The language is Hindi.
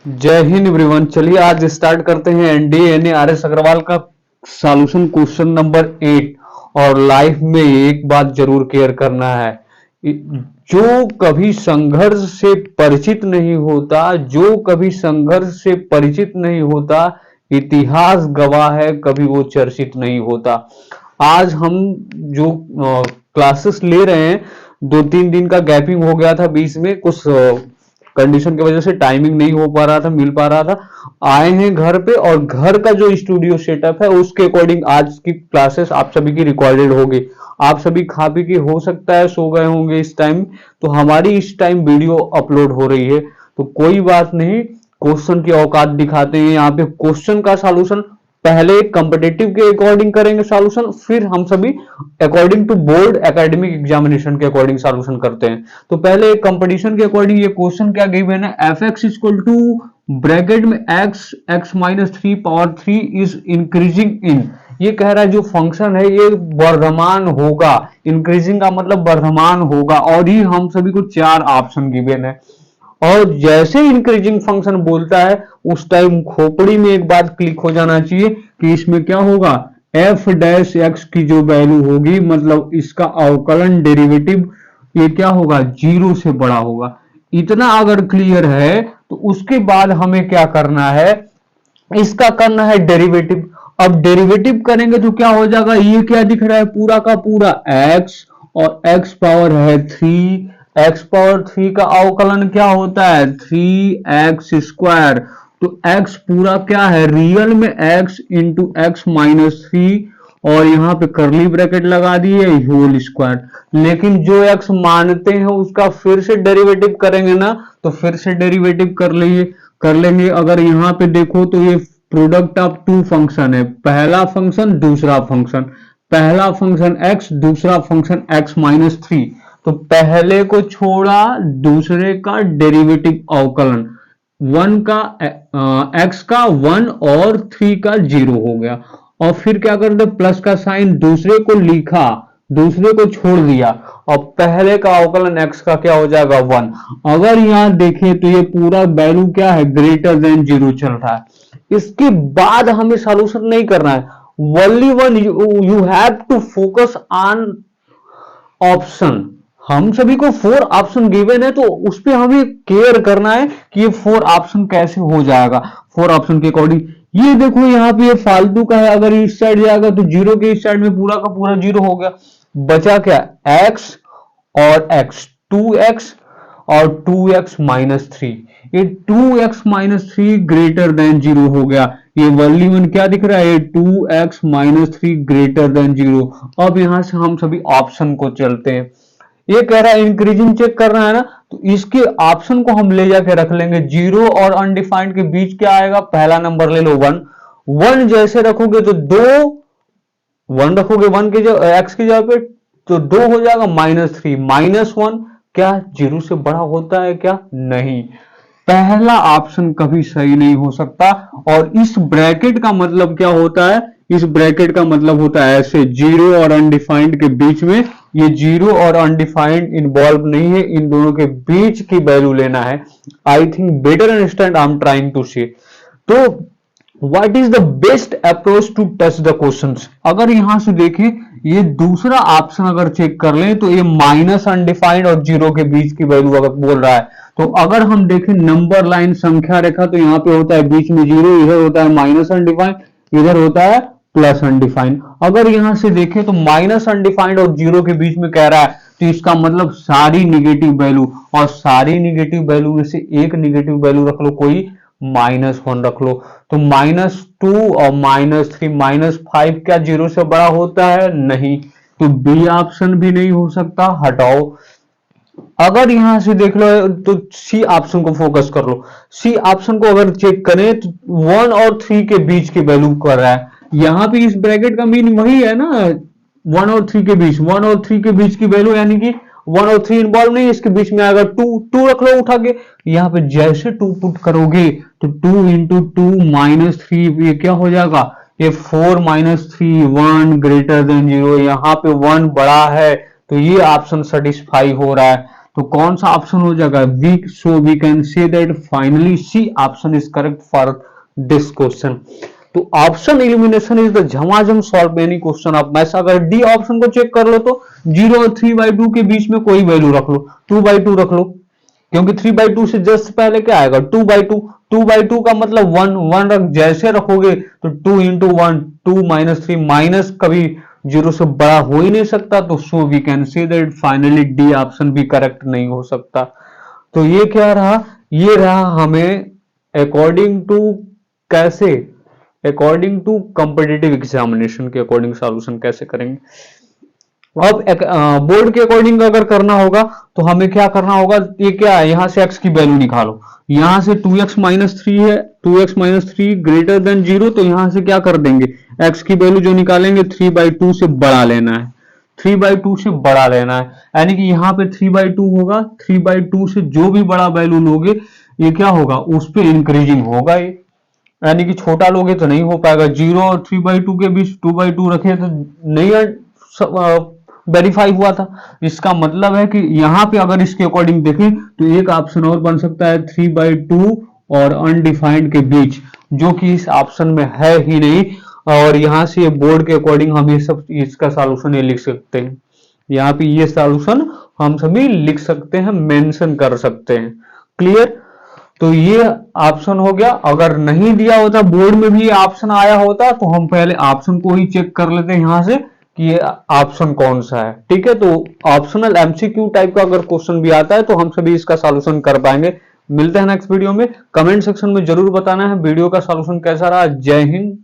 जय हिंद एवरीवन। चलिए आज स्टार्ट करते हैं एनडीए यानी आर एस अग्रवाल का सॉल्यूशन क्वेश्चन नंबर 8। और लाइफ में एक बात जरूर केयर करना है, जो कभी संघर्ष से परिचित नहीं होता, जो कभी संघर्ष से परिचित नहीं होता, इतिहास गवाह है कभी वो चर्चित नहीं होता। आज हम जो क्लासेस ले रहे हैं, 2-3 दिन का गैपिंग हो गया था बीच में, कुछ कंडीशन की वजह से टाइमिंग नहीं हो पा रहा था, मिल पा रहा था। आए हैं घर पे और घर का जो स्टूडियो सेटअप है उसके अकॉर्डिंग आज की क्लासेस आप सभी की रिकॉर्डेड होगी। आप सभी खा पी के हो सकता है सो गए होंगे इस टाइम, तो हमारी इस टाइम वीडियो अपलोड हो रही है, तो कोई बात नहीं। क्वेश्चन की औकात दिखाते हैं यहाँ पे। क्वेश्चन का सॉल्यूशन पहले कॉम्पिटिटिव के अकॉर्डिंग करेंगे सॉल्यूशन, फिर हम सभी according to board academic examination के अकॉर्डिंग सॉल्यूशन करते हैं। तो पहले एक कंपटीशन के अकॉर्डिंग ये क्वेश्चन क्या गिवन है, F X equal to bracket में X X minus 3 power 3 is increasing in. ये कह रहा है जो फंक्शन है ये वर्धमान होगा, इंक्रीजिंग का मतलब वर्धमान होगा, और ये हम सभी को 4 ऑप्शन गिवन है। और जैसे इंक्रीजिंग फंक्शन बोलता है उस टाइम खोपड़ी में एक बात क्लिक हो जाना चाहिए कि इसमें क्या होगा, एफ डैश एक्स की जो वैल्यू होगी, मतलब इसका अवकलन डेरिवेटिव, ये क्या होगा, 0 से बड़ा होगा। इतना अगर क्लियर है तो उसके बाद हमें क्या करना है, इसका करना है डेरिवेटिव। अब डेरिवेटिव करेंगे तो क्या हो जाएगा, ये क्या दिख रहा है, पूरा का पूरा x, और x पावर है 3, x पावर 3 का अवकलन क्या होता है 3x²। तो x पूरा क्या है, रियल में x इंटू एक्स माइनस 3, और यहाँ पे करली ब्रैकेट लगा दिए होल स्क्वायर। लेकिन जो x मानते हैं उसका फिर से डेरिवेटिव करेंगे ना, तो फिर से डेरिवेटिव कर लेंगे। अगर यहाँ पे देखो तो ये प्रोडक्ट ऑफ 2 फंक्शन है, पहला फंक्शन दूसरा फंक्शन, पहला फंक्शन x दूसरा फंक्शन x माइनस 3। तो पहले को छोड़ा, दूसरे का डेरिवेटिव अवकलन, 1 का x का 1 और 3 का 0 हो गया। और फिर क्या करते, प्लस का साइन दूसरे को लिखा, दूसरे को छोड़ दिया, और पहले का अवकलन x का क्या हो जाएगा 1। अगर यहां देखें तो ये पूरा वैल्यू क्या है, ग्रेटर देन 0 चल रहा है। इसके बाद हमें सॉल्यूशन नहीं करना है, only one you have to focus on option. हम सभी को 4 ऑप्शन गिवन है, तो उस पर हमें केयर करना है कि ये 4 ऑप्शन कैसे हो जाएगा 4 ऑप्शन के अकॉर्डिंग। ये देखो यहाँ पे ये फालतू का है, अगर इस साइड जाएगा तो 0 के इस साइड में पूरा का पूरा 0 हो गया। बचा क्या, x और x, 2x और 2x माइनस 3। ये 2x माइनस 3 ग्रेटर देन 0 हो गया। ये वैल्यू वन क्या दिख रहा है, 2x माइनस 3 ग्रेटर देन 0। अब यहां से हम सभी ऑप्शन को चलते हैं। ये कह रहा है इंक्रीजिंग चेक करना है ना, तो इसके ऑप्शन को हम ले जाके रख लेंगे। 0 और अनडिफाइंड के बीच क्या आएगा, पहला नंबर ले लो 1। 1 जैसे रखोगे तो 2, 1 रखोगे 1 की जगह x की जगह पे, तो 2 हो जाएगा माइनस 3, माइनस 1 क्या 0 से बड़ा होता है क्या, नहीं। पहला ऑप्शन कभी सही नहीं हो सकता। और इस ब्रैकेट का मतलब क्या होता है, इस ब्रैकेट का मतलब होता है ऐसे, 0 और अनडिफाइंड के बीच में, ये 0 और अनडिफाइंड इन्वॉल्व नहीं है, इन दोनों के बीच की वैल्यू लेना है। I think better understand I am trying to say. तो what is the best approach to touch the questions. अगर यहां से देखें, ये दूसरा ऑप्शन अगर चेक कर लें तो ये माइनस अनडिफाइंड और 0 के बीच की वैल्यू अगर बोल रहा है, तो अगर हम देखें नंबर लाइन संख्या रेखा, तो यहाँ पे होता है बीच में 0, इधर होता है माइनस अनडिफाइंड, इधर होता है प्लस अनडिफाइंड। अगर यहां से देखें तो माइनस अनडिफाइंड और 0 के बीच में कह रहा है, तो इसका मतलब सारी निगेटिव वैल्यू, और सारी निगेटिव वैल्यू में से एक निगेटिव वैल्यू रख लो कोई, -1 रख लो। तो -2 और -3, -5 क्या 0 से बड़ा होता है, नहीं। तो बी ऑप्शन भी नहीं हो सकता, हटाओ। अगर यहां से देख लो तो सी ऑप्शन को फोकस कर लो। सी ऑप्शन को अगर चेक करें तो 1 और 3 के बीच की वैल्यू कर रहा है। यहां पे इस ब्रैकेट का मीन वही है ना, 1 और 3 के बीच, 1 और 3 के बीच की वैल्यू, यानी कि 1 और 3 इन्वॉल्व नहीं, इसके बीच में अगर 2 रख लो उठा के। यहाँ पे जैसे 2 पुट करोगे तो 2 इंटू 2 -3, ये क्या हो जाएगा, ये 4 -3, 1 ग्रेटर देन 0। यहाँ पे 1 बड़ा है, तो ये ऑप्शन सेटिस्फाई हो रहा है। तो कौन सा ऑप्शन हो जाएगा? Weak. So we can say that finally C option is correct for this question. तो ऑप्शन एलिमिनेशन इज द झमाझम solve any question of maths. अगर डी ऑप्शन को चेक कर लो तो 0 और 3/2 के बीच में कोई वैल्यू रख लो, 2/2 रख लो, क्योंकि 3/2 से जस्ट पहले क्या आएगा? 2/2। 2/2 का मतलब 1 1 रख, जैसे रखोगे तो 2 into 1 2 माइनस 3, माइनस कभी 0 से बड़ा हो ही नहीं सकता। तो so we can say that finally D option भी करेक्ट नहीं हो सकता। तो ये क्या रहा? ये रहा हमें अकॉर्डिंग टू कैसे, अकॉर्डिंग टू कॉम्पिटिटिव एग्जामिनेशन के अकॉर्डिंग सॉल्यूशन कैसे करेंगे। अब बोर्ड के अकॉर्डिंग अगर करना होगा तो हमें क्या करना होगा? ये क्या है? यहां से x की वैल्यू निकालो। यहां से 2x माइनस 3 है, 2x माइनस 3 ग्रेटर देन 0, तो यहां से क्या कर देंगे? x की वैल्यू जो निकालेंगे 3/2 से बड़ा लेना है, 3/2 से बड़ा लेना है। यानी कि यहाँ पे 3/2 होगा, 3/2 से जो भी बड़ा वैल्यू लोगे ये क्या होगा? उस पर इंक्रीजिंग होगा ये, यानी कि छोटा लोगे तो नहीं हो पाएगा। 0 और 3/2 के बीच 2/2 रखे तो नहीं वेरीफाई हुआ था। इसका मतलब है कि यहाँ पे अगर इसके अकॉर्डिंग देखें तो एक ऑप्शन और बन सकता है 3/2 और अनडिफाइंड के बीच, जो कि इस ऑप्शन में है ही नहीं। और यहाँ से बोर्ड के अकॉर्डिंग हम ये सब इसका सॉल्यूशन ये लिख सकते हैं। यहाँ पे ये सॉल्यूशन हम सभी लिख सकते हैं, मेंशन कर सकते हैं। क्लियर? तो ये ऑप्शन हो गया। अगर नहीं दिया होता, बोर्ड में भी ये ऑप्शन आया होता, तो हम पहले ऑप्शन को ही चेक कर लेते हैं यहां से कि ये ऑप्शन कौन सा है। ठीक है, तो ऑप्शनल एमसीक्यू टाइप का अगर क्वेश्चन भी आता है तो हम सभी इसका सॉल्यूशन कर पाएंगे। मिलते हैं नेक्स्ट वीडियो में। कमेंट सेक्शन में जरूर बताना है वीडियो का सॉल्यूशन कैसा रहा। जय हिंद।